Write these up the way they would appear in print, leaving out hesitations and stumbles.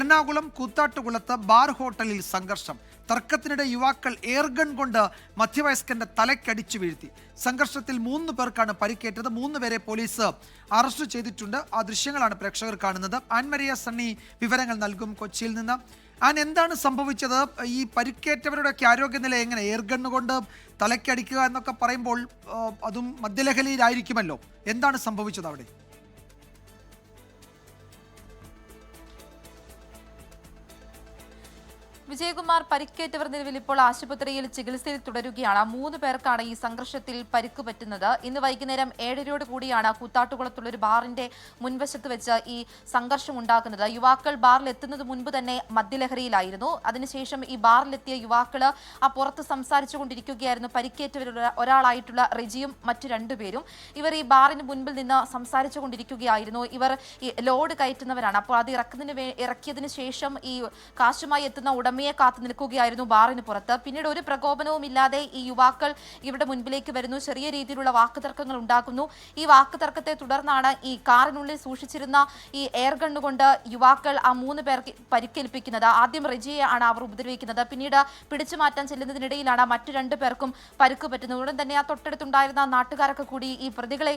Ernakulam കൂത്താട്ടുകുളത്ത് bar ഹോട്ടലിൽ സംഘർഷം. തർക്കത്തിനിടെ യുവാക്കൾ എയർഗൺ കൊണ്ട് മധ്യവയസ്കന്റെ തലയ്ക്കടിച്ചു വീഴ്ത്തി. സംഘർഷത്തിൽ 3 പേർക്കാണ് പരിക്കേറ്റത്. 3 പേരെ പോലീസ് അറസ്റ്റ് ചെയ്തിട്ടുണ്ട്. ആ ദൃശ്യങ്ങളാണ് പ്രേക്ഷകർ കാണുന്നത്. ആൻമരിയ സണ്ണി വിവരങ്ങൾ നൽകും കൊച്ചിയിൽ നിന്ന്. എന്താണ് സംഭവിച്ചത്? ഈ പരിക്കേറ്റവരുടെയൊക്കെ ആരോഗ്യനില എങ്ങനെ? എയർഗണ്ണ് കൊണ്ട് തലയ്ക്കടിക്കുക എന്നൊക്കെ പറയുമ്പോൾ അതും മദ്യലഹരിയിലായിരിക്കുമല്ലോ. എന്താണ് സംഭവിച്ചത് അവിടെ? വിജയകുമാർ, പരിക്കേറ്റവർ നിലവിൽ ഇപ്പോൾ ആശുപത്രിയിൽ ചികിത്സയിൽ തുടരുകയാണ്. 3 പേർക്കാണ് ഈ സംഘർഷത്തിൽ പരിക്ക് പറ്റുന്നത്. ഇന്ന് വൈകുന്നേരം 7:30 കൂടിയാണ് കൂത്താട്ടുകുളത്തുള്ള ഒരു ബാറിന്റെ മുൻവശത്ത് വെച്ച് ഈ സംഘർഷം ഉണ്ടാക്കുന്നത്. യുവാക്കൾ ബാറിൽ എത്തുന്നത് മുൻപ് തന്നെ മദ്യലഹരിയിലായിരുന്നു. അതിനുശേഷം ഈ ബാറിലെത്തിയ യുവാക്കള് പുറത്ത് സംസാരിച്ചു കൊണ്ടിരിക്കുകയായിരുന്നു. പരിക്കേറ്റവരുടെ ഒരാളായിട്ടുള്ള റെജിയും മറ്റു 2 പേരും. ഇവർ ഈ ബാറിന് മുൻപിൽ നിന്ന് സംസാരിച്ചു കൊണ്ടിരിക്കുകയായിരുന്നു. ഇവർ ഈ ലോഡ് കയറ്റുന്നവരാണ്. അപ്പോൾ അത് ഇറക്കിയതിന് ശേഷം ഈ കാശുമായി എത്തുന്ന ഉടമയെ കാത്തു നിൽക്കുകയായിരുന്നു ബാറിന് പുറത്ത്. പിന്നീട് ഒരു പ്രകോപനവും ഇല്ലാതെ ഈ യുവാക്കൾ ഇവിടെ മുൻപിലേക്ക് വരുന്നു. ചെറിയ രീതിയിലുള്ള വാക്കുതർക്കങ്ങൾ ഉണ്ടാക്കുന്നു. ഈ വാക്കുതർക്കത്തെ തുടർന്നാണ് ഈ കാറിനുള്ളിൽ സൂക്ഷിച്ചിരുന്ന ഈ എയർഗണ്ണ് കൊണ്ട് യുവാക്കൾ ആ 3 പേർക്ക് പരിക്കേൽപ്പിക്കുന്നത്. ആദ്യം റെജിയെ ആണ് അവർ ഉപദ്രവിക്കുന്നത്. പിന്നീട് പിടിച്ചു മാറ്റാൻ ചെല്ലുന്നതിനിടയിലാണ് മറ്റു 2 പേർക്കും പരിക്ക് പറ്റുന്നത്. ഉടൻ തന്നെ ആ തൊട്ടടുത്തുണ്ടായിരുന്ന നാട്ടുകാരൊക്കെ കൂടി ഈ പ്രതികളെ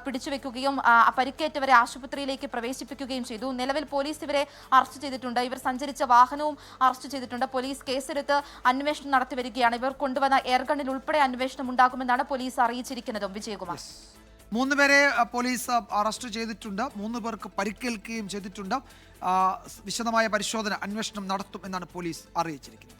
പിടിച്ചുവെക്കുകയും പരിക്കേറ്റവരെ ആശുപത്രിയിലേക്ക് പ്രവേശിപ്പിക്കുകയും ചെയ്തു. നിലവിൽ പോലീസ് ഇവരെ അറസ്റ്റ് ചെയ്തിട്ടുണ്ട്. ഇവർ സഞ്ചരിച്ച വാഹനവും അറസ്റ്റ് ചെയ്തിട്ടുണ്ട്. പോലീസ് കേസെടുത്ത് അന്വേഷണം നടത്തി വരികയാണ്. ഇവർ കൊണ്ടുവന്ന എയർഗണ്ണിൽ ഉൾപ്പെടെ അന്വേഷണം ഉണ്ടാകുമെന്നാണ് പോലീസ് അറിയിച്ചിരിക്കുന്നതും. വിജയകുമാർ, 3 പേരെ പോലീസ് അറസ്റ്റ് ചെയ്തിട്ടുണ്ട്. 3 പേർക്ക് പരിക്കേൽക്കുകയും ചെയ്തിട്ടുണ്ട്. വിശദമായ പരിശോധന, അന്വേഷണം നടത്തും എന്നാണ് പോലീസ് അറിയിച്ചിരിക്കുന്നത്.